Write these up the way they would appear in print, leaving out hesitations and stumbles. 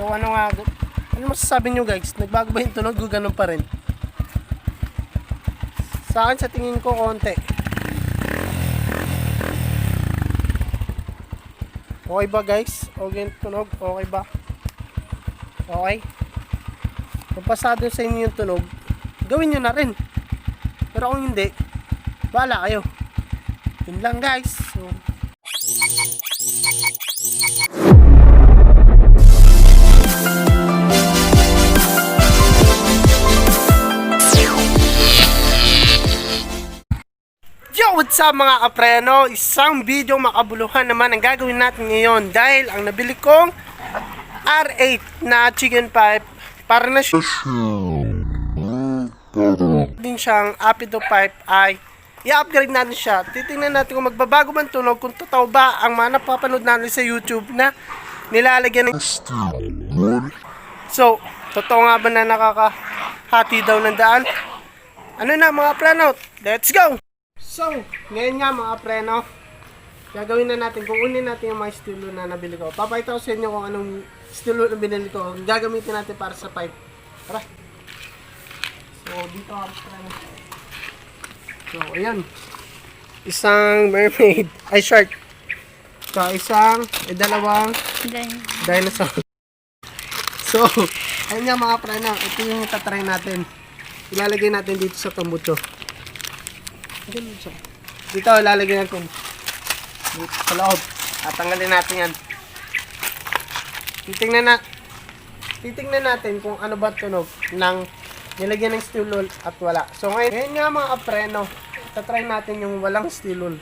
So ano masasabi nyo guys? Nagbago ba yung tunog o ganun pa rin? Sa akin sa tingin ko konti. Okay ba guys? Okay yung tunog? Okay ba? Okay? Kung pasado sa inyo yung tunog, gawin nyo na rin. Pero kung hindi, bahala kayo. Yun lang guys. So, what's up mga kapreno? Isang video makabuluhan naman ang gagawin natin ngayon dahil ang nabili kong R8 na chicken pipe para na siya din siyang apido pipe ay i-upgrade natin siya. Titingnan natin kung magbabago man tunog, kung totoo ba ang mga napapanood natin sa YouTube na nilalagyan ng STEELWOOL. So, totoo nga ba na nakakahati daw ng daan? Ano na mga preno? Let's go! So, ngayon nga mga preno, gagawin na natin, kung unin natin yung mga STEELWOOL na nabili ko. Papakita ko sa inyo kung anong STEELWOOL na binili ko. Gagamitin natin para sa pipe. Tara! So, dito mga preno. So, ayan. Isang mermaid. Ay, shark. So, dalawang dinosaur. So, ayun nga mga preno. Ito yung itatry natin. Ilalagay natin dito sa tambuto. Dito, ilalagay natin dito sa loob. Tatanggalin natin yan. Titingnan natin kung ano ba tunog ng nilagyan ng STEELWOOL at wala. So ngayon nga mga preno, tatry natin yung walang STEELWOOL.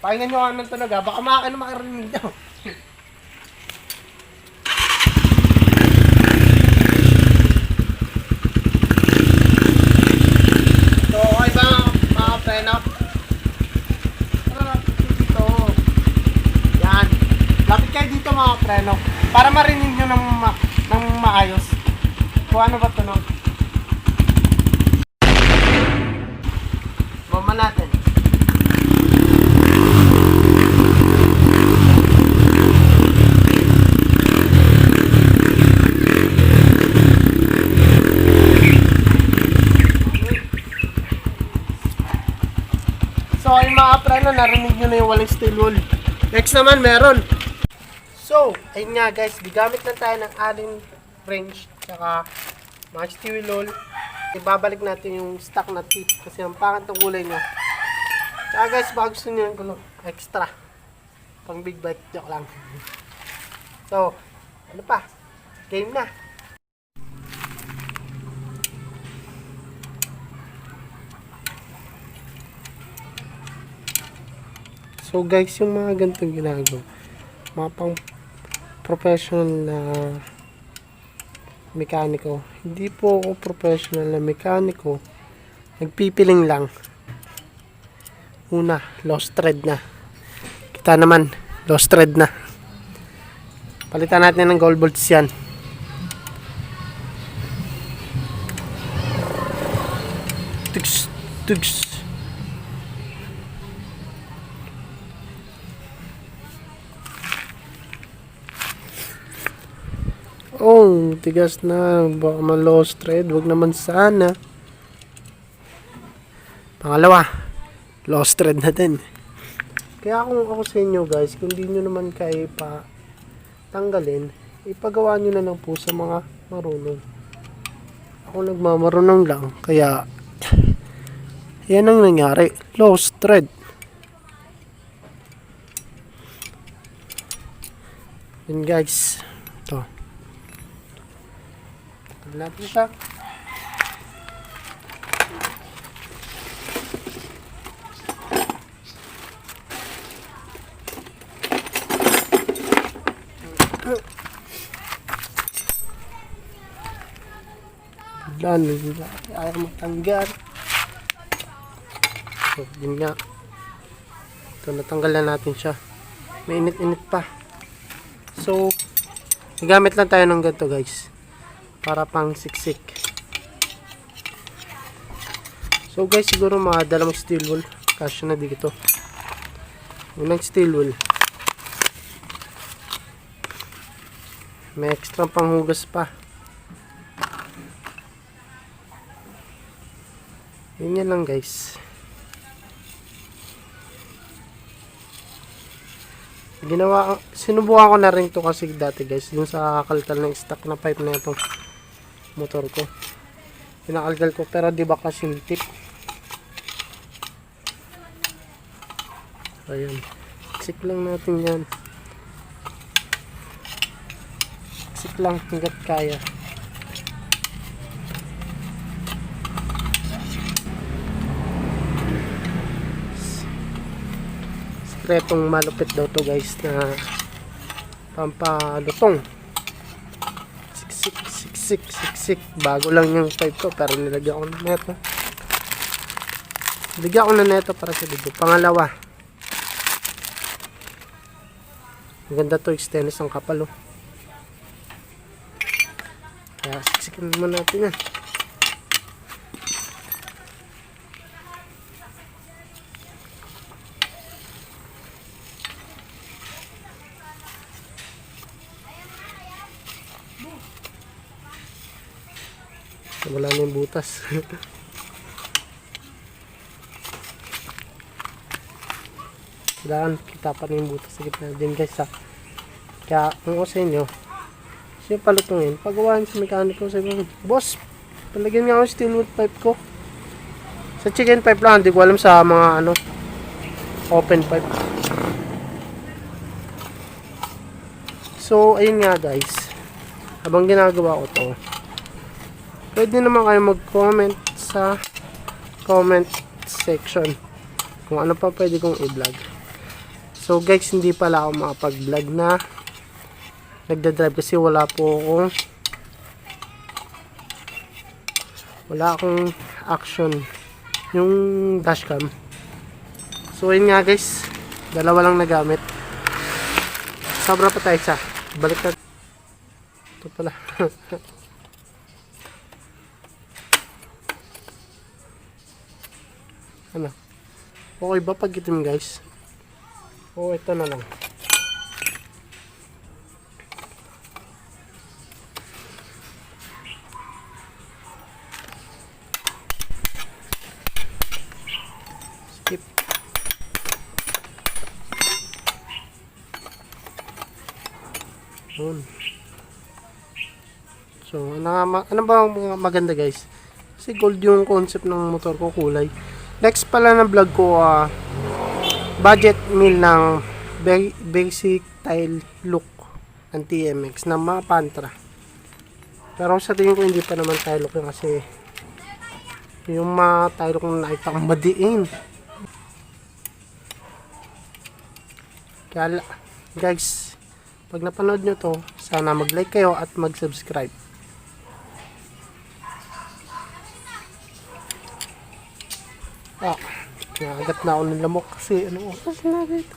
Pakinggan nyo kung anong tunog ha. Baka makarinig daw. Lapit kayo dito mga preno para marinig nyo ng maayos kung ano ba tunog. Bamba natin. So yung mga preno, narinig nyo na yung walang STEELWOOL. Next naman meron. So, ayun nga guys, gigamit na tayo ng allen wrench tsaka mga STEELWOOL. Ibabalik natin yung stock na tip kasi ang pangit ng kulay niya. Tsaka guys, baka gusto nyo yung gulo extra pang big bike, joke lang. So, ano pa? Game na. So guys, yung mga ganitong ginagawa, mga pang professional na mekaniko. Hindi po ako professional na mekaniko. Nagpipiling lang. Una, lost thread na. Kita naman, lost thread na. Palitan natin ng gold bolts yan. Tugs, tugs. Oh, tigas na. Baka ma-lost thread. Wag naman sana. Pangalawa, lost thread na din. Kaya kung ako sa inyo guys, kung di nyo naman kaya pa tanggalin, ipagawa nyo na lang po sa mga marunong. Ako nagmamarunong lang. Kaya, yan ang nangyari. Lost thread. Yan guys. Ito. Natin siya. Ayaw matanggal. So, yun nga. Ito, natanggal na natin siya. May init-init pa. So, gamit lang tayo ng ganito guys. Para pang siksik. So guys, siguro mga dalawang STEELWOOL. Kasya na dito. Unang STEELWOOL. May extra panghugas pa. Yun yan lang guys. Sinubukan ko na rin to kasi dati guys, dun sa kalkal ng stock na pipe na itong motor ko. Pinakalkal ko pero di ba kasi yung tip. Ayan. Sik lang natin yan. Sik lang hanggat kaya. Sekretong malupit daw to guys na pampalutong. Siksik. Bago lang yung pipe ko pero nilagyan ko na neto. Nilagyan ko na neto para sa dito. Pangalawa. Maganda to, stainless ang kapal oh. Kaya siksikin naman natin yan. Wala na yung butas. Kailangan kita pa na yung butas sa gitna din guys ha. Kaya kung ako sa inyo, siya palutungin, pagawain sa mekaniko, sabi ko, boss, palagyan nga ako yung steel wool pipe ko. Sa chicken pipe lang, hindi ko alam sa mga ano, open pipe. So ayun nga guys, habang ginagawa ko to, pwede naman kayo mag-comment sa comment section kung ano pa pwede kong i-vlog. So guys, hindi pala ako makapag-vlog na nagdadrive kasi wala akong action yung dashcam. So ayun nga guys, dalawa lang nagamit. Sobra pa tayo isa. Balik na. Ito pala. Ano? Okay ba pag itim guys? O ito na lang. Skip. Yun. So ano ba ang maganda guys? Kasi gold yung concept ng motor ko, kulay. Next pala na vlog ko, budget meal ng basic tile look ng TMX na mga pantra. Pero sa tingin ko hindi pa naman tile look yun kasi yung mga tile look na nakita kong madiin. Kaya guys, pag napanood nyo to, sana mag-like kayo at mag-subscribe. Nakagat na ako ng lamok kasi ano oras na dito.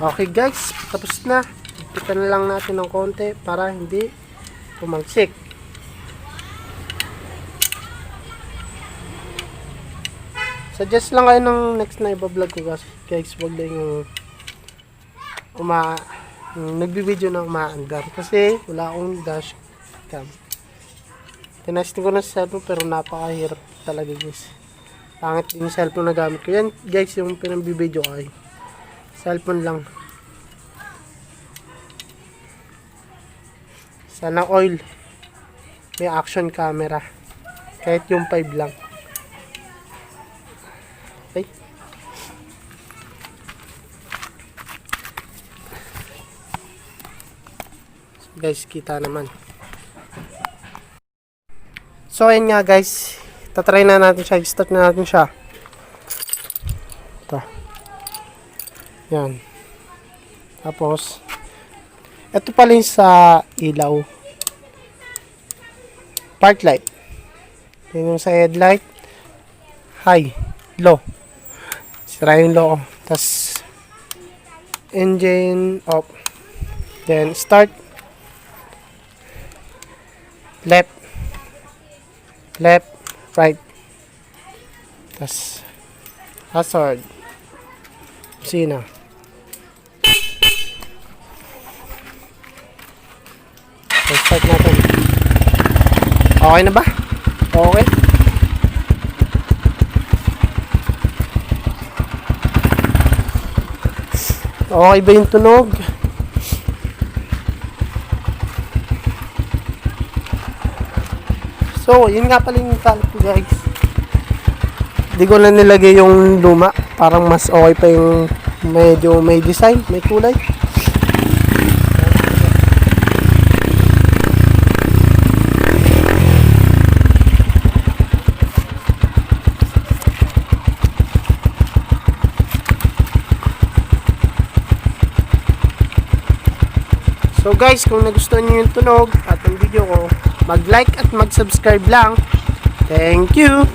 Okay guys, tapos na. Ipita na lang natin ng konti para hindi tumalsik. Suggest lang kayo ng next na iba-vlog ko guys. Wag lang yung nagbibideo na umaandar kasi wala akong dash cam. Tinasting ko na sa cellphone pero napakahirap talaga guys. Pangit yung cellphone na gamit ko. Yan guys yung pinambibideo ko ay cellphone lang. Sana oil. May action camera. Kahit yung 5 lang. Okay. So guys, kita naman. So ayun nga guys. Tatry na natin siya. Start na natin siya. Ito. Yan. Tapos, ito pala yung sa ilaw. Park light. Yun yung sa headlight. High, low. Sira yung low. Tapos, engine off. Then, start. Left. Left, right. Tapos, hazard. Sina. So, start natin. Okay na ba? Okay. Okay ba yung tunog? So, yun nga pala yung talent ko, guys. Hindi ko na nilagay yung luma. Parang mas okay pa yung medyo may design, may kulay. So guys, kung nagustuhan niyo yung tunog at ang video ko, mag-like at mag-subscribe lang. Thank you!